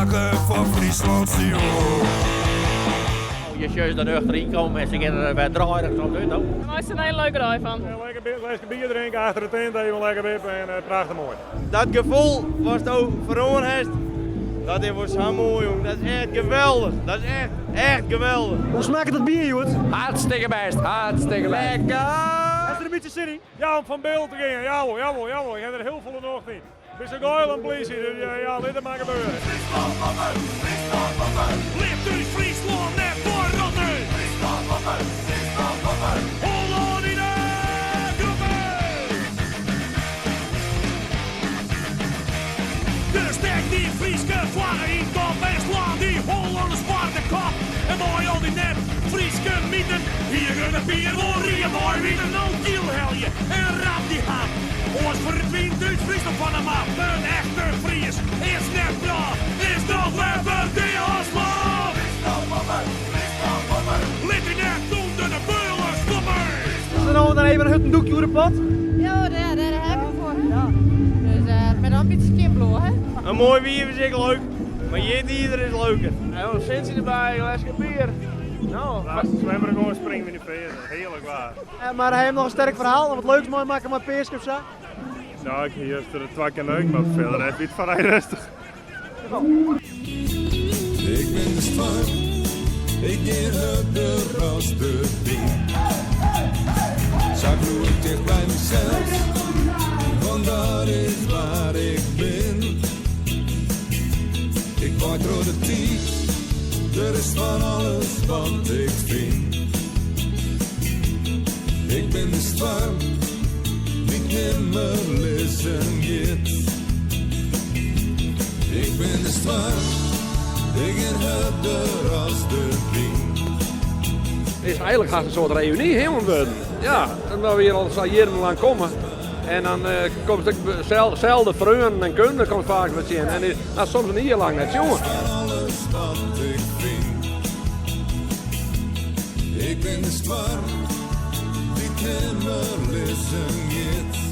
maken van Friesland, joh. Je juist dan achterin komen en ze gaan weer draaien. Zo doet dat. Maar is er een hele leuke dag van. Ja, lekker bier drinken achter de tent, even lekker wippen en prachtig mooi. Dat gevoel was het ook verloren heeft, dat was zo mooi, jongen. Dat is echt geweldig. Dat is echt geweldig. Hoe smaakt het bier, Joet? Hartstikke best, hartstikke best. Lekker! Is er een beetje zin in? Ja, om van beeld te gaan. Jawel. Ik heb er heel veel nog niet. Het is een geil en plezier, dus ja, laat het maar gebeuren. Leeft u Friesland net voor Rotterdam? Holland in de groepen! De sterk die Frieske vlaggen in kop en slaan die Hollanders zwarte kop. En mooi al die net Frieske mieten. Hier gaan de bier door, hier mooi wie een kielhelje en rap die haat. Ons verdwijnt uit Friesland van hem af. Een echte Fries is net bra, is nog weer die Oslo. Lit in net onder de beulen stoppen. Is er nou dan even een huttendoekje voor de pot? Ja, daar hebben we voor. Ja. Dus met een beetje skinblo, hè? Een mooi bier is ik leuk, maar ieder is leuker. En een centje erbij, een lesje bier. Nou, Laatste zwemmer gewoon springen in de veer. Heerlijk waar. Maar hij heeft nog een sterk verhaal. Wat leuks mooi maken met peersk of zo. Nou, ik hier er twee keer leuk, maar verder heb je het van rij rustig. Ik ben de span, ik keer de ras de ding. Zag hoe ik dicht bij mezelf, want dat is waar ik ben. Ik wacht door de tijd, er is van alles wat ik vind. Ik ben de storm, die nimmer listen get. Ik ben de storm, ik heb de ras de ding. Het is eigenlijk haast een soort reunie helemaal worden. Ja, omdat we hier al jarenlang komen. En dan komt het zelden vrienden en kinderen komt vaak wat in. En dat is soms een jaar lang net, jongen. Alles wat ik vind. Ik ben de storm, die nimmer listen get.